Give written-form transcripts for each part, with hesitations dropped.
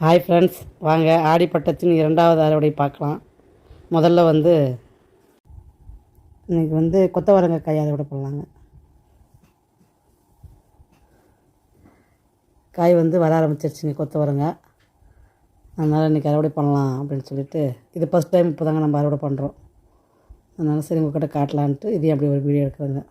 Hi friends, வாங்க ஆடிப்பட்டத்தின் 2வது அறுவடை பார்க்கலாம். முதல்ல இன்றைக்கி கொத்தவரங்காய் காய் அறுவடை பண்ணலாங்க. காய் வர ஆரம்பிச்சிருச்சுங்க கொத்தவரங்காய். அதனால் இன்றைக்கி அறுவடை பண்ணலாம் அப்படின்னு சொல்லிட்டு, இது ஃபஸ்ட் டைம் இப்போ தாங்க நம்ம அறுவடை பண்ணுறோம். அதனால் சரி உங்கள்கிட்ட காட்டலான்ட்டு இதையும் அப்படி ஒரு வீடியோ எடுக்கிறேங்க.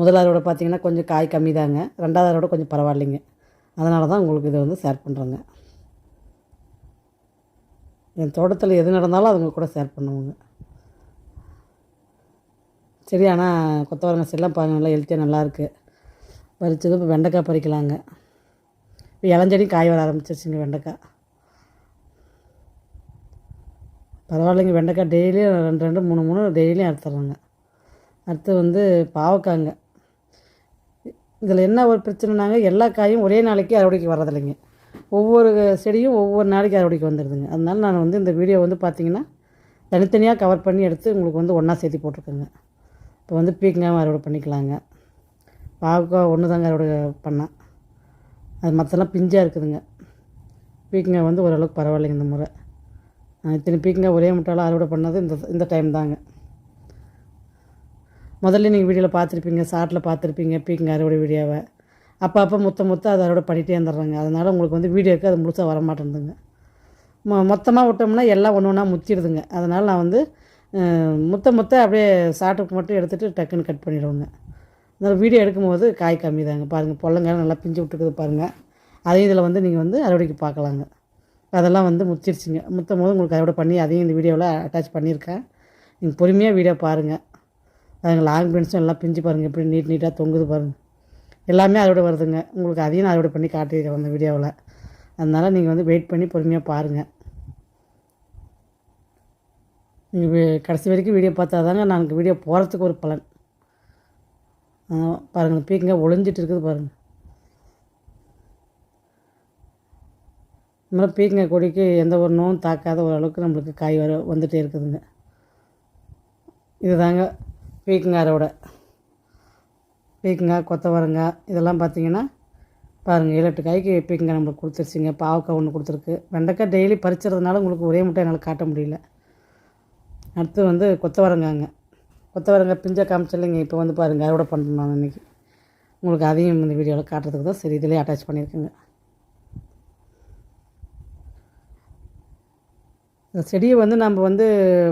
முதல் அறுவடை பார்த்திங்கன்னா கொஞ்சம் காய் கம்மி தாங்க. 2வது அறுவடை கொஞ்சம் பரவாயில்லைங்க. அதனால தான் உங்களுக்கு இதை ஷேர் பண்ணுறேங்க. என் தோட்டத்தில் எது நடந்தாலும் அது உங்கள் கூட ஷேர் பண்ணுவோங்க. சரி, ஆனால் கொத்தவரங்காய் செல்லாம் பாருங்கள், நல்லா ஹெல்த்தியாக நல்லாயிருக்கு. பறிச்சது இப்போ வெண்டைக்காய் பறிக்கலாங்க. இப்போ இளஞ்செடி காய் வர ஆரம்பிச்சிருச்சுங்க. வெண்டைக்காய் பரவாயில்லைங்க. வெண்டைக்காய் டெய்லியும் 2 3 டெய்லியும் அறுத்துட்றாங்க. அடுத்து பாவக்காங்க. இதில் என்ன ஒரு பிரச்சனைனாங்க, எல்லா காயும் ஒரே நாளைக்கு அறுவடைக்கு வர்றதில்லைங்க. ஒவ்வொரு செடியும் ஒவ்வொரு நாளைக்கு அறுவடைக்கு வந்துடுதுங்க. அதனால நான் இந்த வீடியோ பார்த்திங்கன்னா தனித்தனியாக கவர் பண்ணி எடுத்து உங்களுக்கு ஒன்றா சேர்த்து போட்டிருக்கேங்க. இப்போ பீக்கங்காய் அறுவடை பண்ணிக்கலாங்க. பாவக்காய் ஒன்று தாங்க அறுவடை பண்ணேன். அது மற்றெல்லாம் பிஞ்சாக இருக்குதுங்க. பீக்கங்காய் ஓரளவுக்கு பரவாயில்லைங்க. இந்த முறை இத்தனை பீக்கங்காய் ஒரே முட்டால் அறுவடை பண்ணது இந்த டைம் தாங்க. முதல்ல நீங்கள் வீடியோவில் பார்த்துருப்பீங்க, ஷார்ட்டில் பார்த்துருப்பீங்க பீக்கங்காய் அறுவடை வீடியோவை. அப்போ மொத்தம் அதை அறுவடை பண்ணிகிட்டே இருந்துடுறாங்க. அதனால் உங்களுக்கு வீடியோக்கு அது முழுசாக வர மாட்டேங்குதுங்க. மொத்தமாக விட்டோம்னா எல்லாம் ஒன்று ஒன்றா முத்திடுதுங்க. அதனால் நான் மொத்த அப்படியே ஷார்ட்டுக்கு மட்டும் எடுத்துகிட்டு டக்குன்னு கட் பண்ணிவிடுவோங்க. அதனால் வீடியோ எடுக்கும்போது காய் கம்மி தாங்க. பாருங்கள், பொள்ளங்காய் நல்லா பிஞ்சு விட்டுருக்குது பாருங்கள். அதையும் இதில் நீங்கள் அறுவடைக்கு பார்க்கலாங்க. அதெல்லாம் முத்திருச்சுங்க. முத்தும் போது உங்களுக்கு அறுவடை பண்ணி அதையும் இந்த வீடியோவில் அட்டாச் பண்ணியிருக்கேன். நீங்கள் பொறுமையாக வீடியோ பாருங்கள். அதுங்க லாங் பென்ஸும் எல்லாம் பிஞ்சு பாருங்கள், எப்படி நீட்டாக தொங்குது பாருங்கள். எல்லாமே அறுவடை வருதுங்க. உங்களுக்கு அதையும் நான் அறுவடை பண்ணி காட்டியிருக்கிறேன் அந்த வீடியோவில். அதனால் நீங்கள் வெயிட் பண்ணி பொறுமையாக பாருங்கள். நீங்கள் கடைசி வரைக்கும் வீடியோ பார்த்தா தாங்க நான் வீடியோ போகிறதுக்கு ஒரு பலன். பாருங்கள், பீக்கங்காய் ஒளிஞ்சிட்டு இருக்குது பாருங்கள். இந்த மாதிரி பீக்கங்காய் கொடிக்கு எந்த ஒரு நோயும் தாக்காத ஓரளவுக்கு நம்மளுக்கு காய் வந்துகிட்டே இருக்குதுங்க. இது தாங்க பீக்கங்காய் அறுவடை. பீக்கங்காய், கொத்தவரங்காய் இதெல்லாம் பார்த்திங்கன்னா பாருங்கள், 7 8 காய்க்கு பீக்கங்காய் நம்மளுக்கு கொடுத்துருச்சுங்க. பாவக்காய் ஒன்று கொடுத்துருக்கு. வெண்டைக்காய் டெய்லி பறிச்சதுனால உங்களுக்கு ஒரே முட்டை என்னால் காட்ட முடியல. அடுத்து கொத்தவரங்காங்க. கொத்தவரங்காய் பிஞ்சை காமிச்சில்லைங்க. இப்போ பாருங்கள் அறுவடை பண்ணுறோம் நான் இன்றைக்கி. உங்களுக்கு அதையும் இந்த வீடியோவில் காட்டுறதுக்கு தான் சரி இதிலே அட்டாச் பண்ணியிருக்கேங்க. இந்த செடியை நம்ம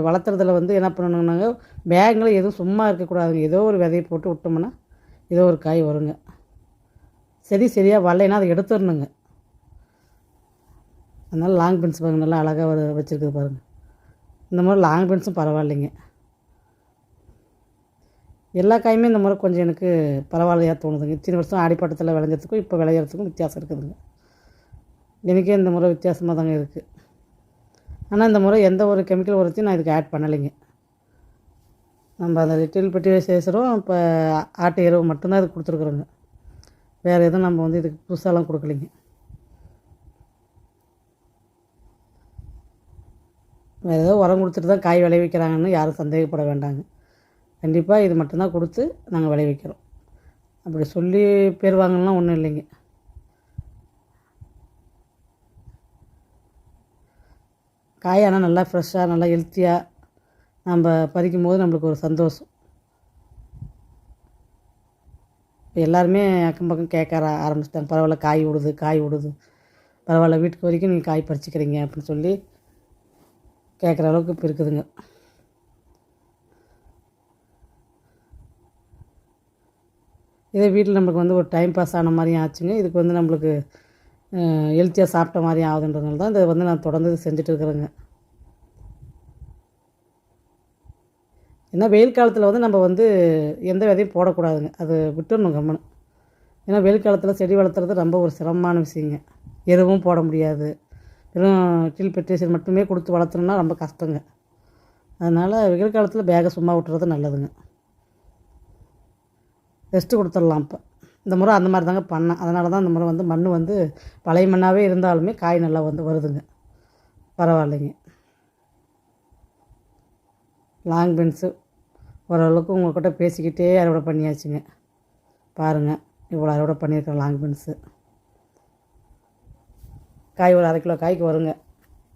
வளர்த்துறதுல என்ன பண்ணணுன்னாங்க, பேங்கில் எதுவும் சும்மா இருக்கக்கூடாதுங்க. ஏதோ ஒரு விதையை போட்டு விட்டோம்னா ஏதோ ஒரு காய் வருங்க. சரியாக வரலைன்னா அதை எடுத்துடணுங்க. அதனால் லாங் பென்ஸ் பாருங்கள், நல்லா அழகாக வச்சுருக்குது பாருங்கள். இந்த மாதிரி லாங் பென்ஸும் பரவாயில்லைங்க. எல்லா காயுமே இந்த முறை கொஞ்சம் எனக்கு பரவாயில்லையாக தோணுதுங்க. இத்தனை வருஷம் ஆடிப்பட்டத்தில் விளைஞ்சதுக்கும் இப்போ விளையிறதுக்கும் வித்தியாசம் இருக்குதுங்க. எனக்கே இந்த முறை வித்தியாசமாக தாங்க இருக்குது. ஆனால் இந்த முறை எந்த ஒரு கெமிக்கல் உரத்தையும் நான் இதுக்கு ஆட் பண்ணலைங்க. நம்ம அந்த லிட்டில் ஃபெர்டிலைசரும் இப்போ ஆட்டு எருவு மட்டும்தான் இதுக்கு கொடுத்துருக்குறோங்க. வேறு எதுவும் நம்ம இதுக்கு புதுசாலாம் கொடுக்கலைங்க. வேறு ஏதோ உரம் கொடுத்துட்டு தான் காய் விளைவிக்கிறாங்கன்னு யாரும் சந்தேகப்பட வேண்டாங்க. கண்டிப்பாக இது மட்டும்தான் கொடுத்து நாங்கள் விளைவிக்கிறோம். அப்படி சொல்லி பேர் வாங்கலாம் ஒன்றும் இல்லைங்க. காய் ஆனால் நல்லா ஃப்ரெஷ்ஷாக நல்லா ஹெல்த்தியாக நம்ம பறிக்கும் போது நம்மளுக்கு ஒரு சந்தோஷம். இப்போ எல்லாருமே அக்கம் பக்கம் கேட்க ஆரம்பிச்சிட்டாங்க. பரவாயில்ல, காய் விடுது, பரவாயில்ல, வீட்டுக்கு வரைக்கும் நீங்கள் காய் பறிச்சிக்கிறீங்க அப்படின்னு சொல்லி கேட்குற அளவுக்கு இப்போ இருக்குதுங்க. இதே வீட்டில் நம்மளுக்கு ஒரு டைம் பாஸ் ஆன மாதிரியும் ஆச்சுங்க. இதுக்கு நம்மளுக்கு ஹெல்த்தியாக சாப்பிட்ட மாதிரியும் ஆகுதுன்றதுனால தான் இதை நான் தொடர்ந்து செஞ்சுட்டு இருக்கிறேங்க. ஏன்னா வெயில் காலத்தில் நம்ம எந்த விதையும் போடக்கூடாதுங்க. அது விட்டுடணும் கம்மனு. ஏன்னா வெயில் காலத்தில் செடி வளர்த்துறது ரொம்ப ஒரு சிரமமான விஷயங்க. எதுவும் போட முடியாது. வெறும் டில் பெட்ரேஷன் மட்டுமே கொடுத்து வளர்த்தணுன்னா ரொம்ப கஷ்டங்க. அதனால் வெயில் காலத்தில் பேகை சும்மா விட்டுறது நல்லதுங்க. ரெஸ்ட்டு கொடுத்துடலாம். இப்போ இந்த முறை அந்த மாதிரி தாங்க பண்ணேன். அதனால தான் இந்த முறை மண் பழைய மண்ணாகவே இருந்தாலுமே காய் நல்லா வருதுங்க. பரவாயில்லைங்க. லாங் பென்ஸு ஓரளவுக்கு உங்கள்கிட்ட பேசிக்கிட்டே அறுவடை பண்ணியாச்சுங்க. பாருங்கள், இவ்வளோ அறுவடை பண்ணியிருக்கேன் லாங் பென்ஸு. காய் ஒரு 1/2 கிலோ காய்க்கு வருங்க.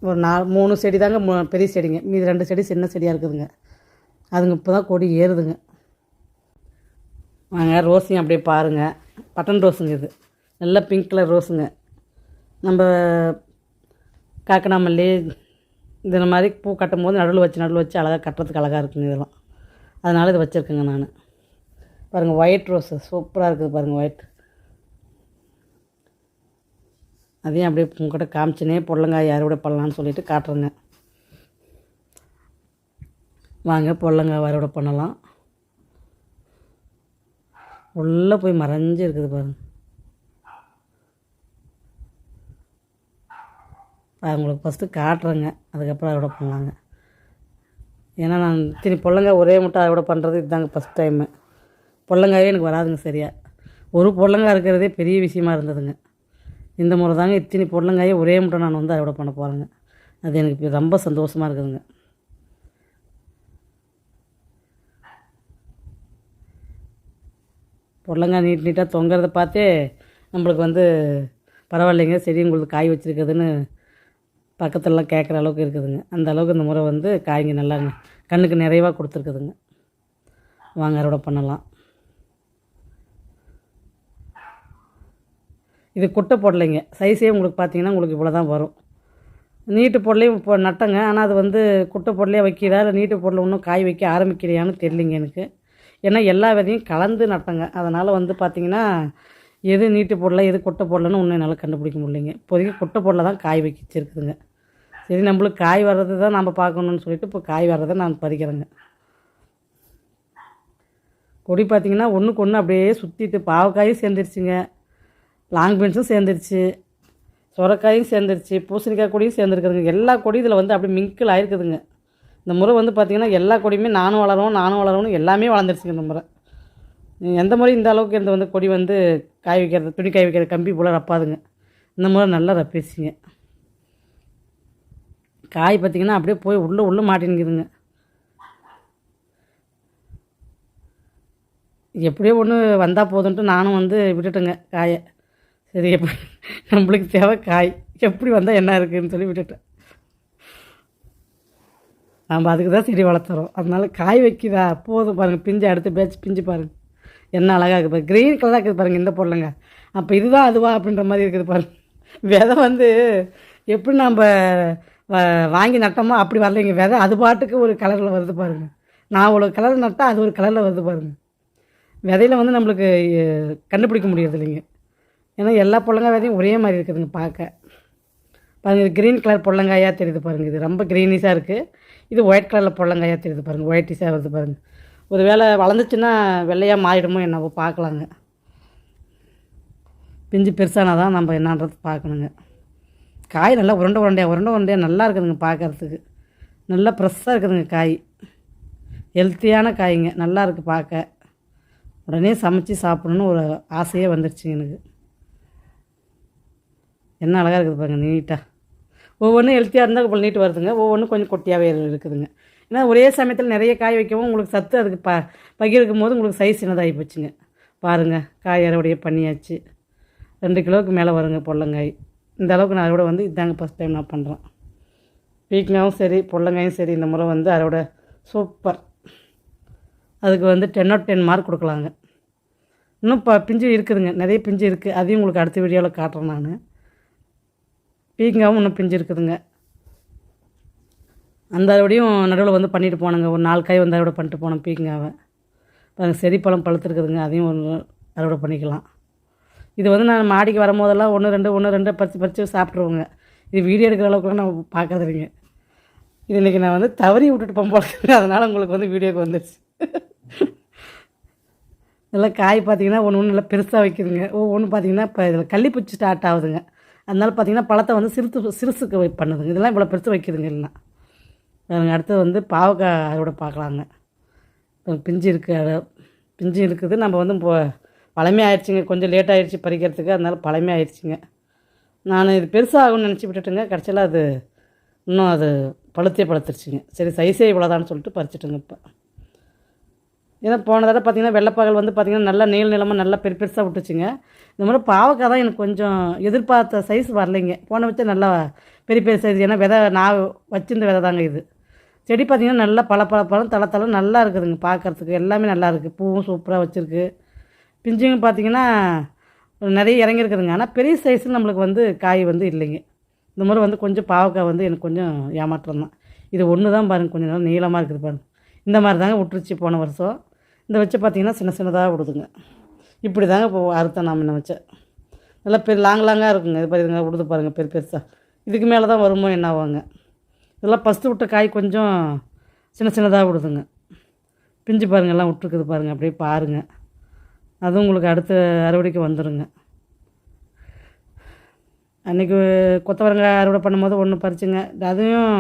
ஒரு 3 செடி தாங்க பெரிய செடிங்க, மீதி 2 செடி சின்ன செடியாக இருக்குதுங்க. அதுங்க இப்போ தான் கொடி ஏறுதுங்க. வாங்க ரோஸையும் அப்படியே பாருங்கள். பட்டன் ரோஸுங்க இது, நல்லா பிங்க் கலர் ரோஸுங்க. நம்ம காக்கனாமல்லி இந்த மாதிரி பூ கட்டும் போது நடுவில் வச்சு அழகாக கட்டுறதுக்கு அழகாக இருக்குங்க இதெல்லாம். அதனால் இது வச்சுருக்கேங்க நான். பாருங்கள் ஒயிட் ரோஸு சூப்பராக இருக்குது பாருங்கள் ஒயிட். அதையும் அப்படியே உங்கள்கிட்ட காமிச்சினே பொடலங்காய் அறுவடை பண்ணலான்னு சொல்லிட்டு காட்டுறேங்க. வாங்க பொடலங்காய் அறுவடை பண்ணலாம். உள்ளே போய் மறைஞ்சு இருக்குது பாருங்கள். உங்களுக்கு ஃபஸ்ட்டு காட்டுறேங்க, அதுக்கப்புறம் அறுவடை பண்ணலாங்க. ஏன்னா நான் இத்தனை பொடலங்காய் ஒரே மட்டும் அறுவடை பண்ணுறது இதுதாங்க ஃபஸ்ட் டைமு. பொடலங்காயே எனக்கு வராதுங்க சரியாக. ஒரு பொடலங்காய் இருக்கிறதே பெரிய விஷயமா இருந்ததுங்க. இந்த முறை தாங்க இத்தனை பொடலங்காயை ஒரே மட்டும் நான் வந்து அறுவடை பண்ண போகிறேங்க. அது எனக்கு ரொம்ப சந்தோஷமாக இருக்குதுங்க. பொடலங்காய் நீட்டாக தொங்குறத பார்த்தே நம்மளுக்கு வந்து பரவாயில்லைங்க, செடி உங்களுக்கு காய் வச்சுருக்குதுன்னு பக்கத்துலலாம் கேட்குற அளவுக்கு இருக்குதுங்க. அந்த அளவுக்கு இந்த முறை வந்து காய்ங்க நல்லா கண்ணுக்கு நிறைவாக கொடுத்துருக்குதுங்க. வாங்க அறுவடை பண்ணலாம். இது குட்டை பொடலைங்க, சைஸே உங்களுக்கு பார்த்தீங்கன்னா உங்களுக்கு இவ்வளோ தான் வரும். நீட்டு பொடலையும் இப்போ நட்டங்க, ஆனால் அது வந்து குட்டை பொடலையாக வைக்கிறா இல்லை நீட்டு பொடலை இன்னும் காய் வைக்க ஆரம்பிக்கிறியான்னு தெரியலிங்க எனக்கு. ஏன்னா எல்லா விதையும் கலந்து நட்டங்க, அதனால் வந்து பார்த்திங்கன்னா எது நீட்டு பொடலை எது குட்டை பொடலைன்னு ஒன்றும் என்னால் கண்டுபிடிக்க முடியலைங்க. இப்போதைக்கு குட்டை பொடலை தான் காய் வச்சிருக்குதுங்க. சரி நம்மளுக்கு காய் வர்றது தான் நம்ம பார்க்கணுன்னு சொல்லிட்டு இப்போ காய் வர்றதை நான் பறிக்கிறேங்க. கொடி பார்த்திங்கன்னா ஒன்றுக்கு ஒன்று அப்படியே சுற்றிட்டு பாவக்காயும் சேர்ந்துருச்சுங்க, லாங் பீன்ஸும் சேர்ந்துருச்சு, சுரக்காயும் சேர்ந்துருச்சு, பூசணிக்காய் கொடியும் சேர்ந்துருக்குதுங்க. எல்லா கொடியும் இதில் வந்து அப்படியே மிங்கிள் ஆகிருக்குதுங்க. இந்த முறை வந்து பார்த்திங்கன்னா எல்லா கொடியுமே நானும் வளரணும் எல்லாமே வளர்ந்துருச்சுங்க இந்த முறை. எந்த முறை இந்த அளவுக்கு இந்த வந்து கொடி வந்து காய் வைக்கிறது துணி காய் வைக்கிறது கம்பி போல் ரப்பாதுங்க. இந்த முறை நல்லா ரப்பிச்சுங்க. காய் பார்த்திங்கன்னா அப்படியே போய் உள்ளே மாட்டின்னுக்குதுங்க. எப்படியோ ஒன்று வந்தால் போதுன்ட்டு நானும் வந்து விட்டுட்டேங்க காயை. சரி எப்படி நம்மளுக்கு தேவை காய், எப்படி வந்தால் என்ன இருக்குதுன்னு சொல்லி விட்டுட்டேன். நம்ம அதுக்கு தான் செடி வளர்த்துறோம், அதனால காய் வைக்குதா போதும் பாருங்கள். பிஞ்சு அடுத்து பேச்சு பிஞ்சு பாருங்கள் என்ன அழகாக இருக்குது பாருங்கள். க்ரீன் கலராக இருக்குது பாருங்கள் இந்த பொருளுங்க. அப்போ இதுதான் அதுவா அப்படின்ற மாதிரி இருக்குது பாருங்கள். விதை வந்து எப்படி நம்ம வாங்கி நட்டோமோ அப்படி வரலைங்க விதை, அது பாட்டுக்கு ஒரு கலரில் வருது பாருங்கள். நான் ஒரு கலர் நட்டால் அது ஒரு கலரில் வருது பாருங்கள். விதையில வந்து நம்மளுக்கு கண்டுபிடிக்க முடியாது இல்லைங்க. ஏன்னா எல்லா பொடலங்காய் விதையும் ஒரே மாதிரி இருக்குதுங்க பார்க்க. பாருங்கள் இது க்ரீன் கலர் பொடலங்காயாக தெரியுது பாருங்கள். இது ரொம்ப க்ரீனிஷாக இருக்குது. இது ஒயிட் கலரில் பொடலங்காயாக தெரியுது பாருங்கள், ஒயிட்டிஷாக வருது பாருங்கள். ஒரு வேளை வளர்ந்துச்சுன்னா வெள்ளையாக மாறிடுமோ என்னவோ பார்க்கலாங்க. பிஞ்சு பெருசானா தான் நம்ம என்னன்றது பார்க்கணுங்க. காய் நல்லா உருண்டையாக நல்லா இருக்குதுங்க பார்க்குறதுக்கு. நல்லா ஃப்ரெஷ்ஷாக இருக்குதுங்க காய், ஹெல்த்தியான காய்ங்க, நல்லா இருக்குது பார்க்க. உடனே சமைச்சு சாப்பிட்ணுன்னு ஒரு ஆசையே வந்துடுச்சுங்க எனக்கு. என்ன அழகாக இருக்குது பாருங்கள் நீட்டாக. ஒவ்வொன்றும் ஹெல்த்தியாக இருந்தால் இப்போ நீட்டு வருதுங்க, ஒவ்வொன்றும் கொஞ்சம் கொட்டியாகவே இருக்குதுங்க. ஏன்னா ஒரே சமயத்தில் நிறைய காய் வைக்கவும் உங்களுக்கு சத்து அதுக்கு பகிர்க்கும் போது உங்களுக்கு சைஸ் சின்னதாகி போச்சுங்க. பாருங்கள் காய் அறுவடையே பண்ணியாச்சு. 2 கிலோவுக்கு மேலே வருங்க பொடலங்காய். இந்த அளவுக்கு நான் அறுவடை வந்து இதாங்க ஃபஸ்ட் டைம் நான் பண்ணுறேன். பீக்கங்காயும் சரி பொடலங்காயும் சரி இந்த முறை வந்து அறுவடை சூப்பர். அதுக்கு வந்து 10 out of 10 மார்க் கொடுக்கலாங்க. இன்னும் பிஞ்சு இருக்குதுங்க, நிறைய பிஞ்சு இருக்குது, அதையும் உங்களுக்கு அடுத்த வீடியோவில் காட்டுறேன் நான். பீக்கங்காவும் இன்னும் பிஞ்சு இருக்குதுங்க. அந்த அறுவடையும் நடுவில் வந்து பண்ணிட்டு போனேங்க. ஒரு 4 காய் வந்து அறுவடை பண்ணிட்டு போனேன் பீக்கங்காவை. பாருங்கள் செடிப்பழம் பழுத்துருக்குதுங்க, அதையும் ஒரு அறுவடை பண்ணிக்கலாம். இது வந்து நான் மாடிக்கு வரும்போதெல்லாம் ஒன்று ரெண்டு பறித்து சாப்பிட்ருவோங்க. இது வீடியோ எடுக்கிற அளவுக்குலாம் நான் பார்க்கறது இல்லைங்க. இது இன்றைக்கி நான் வந்து தவறி விட்டுட்டு போகும்போது அதனால் உங்களுக்கு வந்து வீடியோக்கு வந்துடுச்சு. இதெல்லாம் காய் பார்த்திங்கன்னா ஒன்று நல்லா பெருசாக வைக்குதுங்க. ஒவ்வொன்று பார்த்திங்கன்னா இப்போ இதில் கள்ளிப்பூச்சி ஸ்டார்ட் ஆகுதுங்க. அதனால் பார்த்திங்கன்னா பழத்தை வந்து சிறுசுக்கு பண்ணுதுங்க. இதெல்லாம் இவ்வளோ பெருசு வைக்குதுங்க. இல்லைன்னா அடுத்தது வந்து பாவக்காய் அறுவடை பார்க்கலாங்க. பிஞ்சு இருக்குது. நம்ம வந்து இப்போ பழமே ஆயிடுச்சுங்க, கொஞ்சம் லேட் ஆகிடுச்சு பறிக்கிறதுக்கு, அதனால பழமே ஆயிடுச்சுங்க. நான் இது பெருசாகும்னு நினச்சி விட்டுட்டுங்க, கடைசியில் அது இன்னும் அது பழுத்துருச்சுங்க. சரி சைஸே இவ்வளோதான்னு சொல்லிட்டு பறிச்சிட்டுங்க. இப்போ ஏன்னா போன தடவை பார்த்திங்கன்னா வெள்ளைப்பாகல் வந்து பார்த்திங்கன்னா நல்லா நீளமாக நல்லா பெருசாக விட்டுச்சுங்க. இந்த மாதிரி பாவக்காய் தான் எனக்கு கொஞ்சம் எதிர்பார்த்த சைஸ் வரலைங்க. போன வச்சு நல்லா பெரிய பெரிய சைஸ். ஏன்னா விதை நான் வச்சிருந்த விதை தாங்க இது. செடி பார்த்திங்கன்னா நல்லா பழம் தலை நல்லா இருக்குதுங்க பார்க்குறதுக்கு. எல்லாமே நல்லா இருக்குது. பூவும் சூப்பராக வச்சுருக்கு. பிஞ்சுங்க பார்த்திங்கன்னா நிறைய இறங்கியிருக்குதுங்க. ஆனால் பெரிய சைஸில் நம்மளுக்கு வந்து காய் வந்து இல்லைங்க. இந்த மாதிரி வந்து கொஞ்சம் பாவக்காய் வந்து எனக்கு கொஞ்சம் ஏமாற்றம் தான். இது ஒன்று தான் பாருங்கள், கொஞ்சம் நல்லா நீளமாக இருக்குது பாருங்கள். இந்த மாதிரி தாங்க விட்டுருச்சு போன வருஷம். இந்த வச்சு பார்த்திங்கன்னா சின்னதாக விடுதுங்க. இப்படி தாங்க இப்போ அறுத்தேன் நாம் என்ன வச்சேன். நல்லா பெரிய லாங்காக இருக்குங்க. இது பாருங்க விடுது பாருங்கள் பெருசாக. இதுக்கு மேலே தான் வருமோ என்ன ஆவாங்க. இதெல்லாம் ஃபஸ்ட்டு விட்ட காய் கொஞ்சம் சின்னதாக விடுதுங்க. பிஞ்சு பாருங்கள் எல்லாம் விட்டுருக்குது பாருங்கள். அப்படியே பாருங்கள். அதுவும் உங்களுக்கு அடுத்த அறுவடைக்கு வந்துடுங்க. அன்றைக்கி கொத்தவரங்காய் அறுவடை பண்ணும்போது ஒன்று பறிச்சுங்க. அதுவும்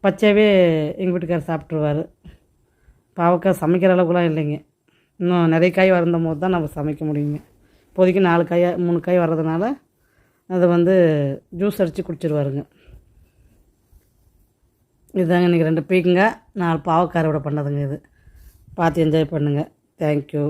பச்சையாகவே எங்கள் வீட்டுக்காரர் சாப்பிட்ருவார். பாவக்காய் சமைக்கிற அளவுக்குலாம் இல்லைங்க. இன்னும் நிறைய காய் வந்த போது தான் நம்ம சமைக்க முடியுங்க. இப்போதைக்கு 4 காய் 3 காய் வர்றதுனால அதை வந்து ஜூஸ் அடித்து குடிச்சிருவாருங்க. இதுதாங்க இன்றைக்கி 2 பீக்கங்காய் 4 பாவக்காய் அறுவடை பண்ணதுங்க. இது பார்த்து என்ஜாய் பண்ணுங்கள். தேங்க்யூ.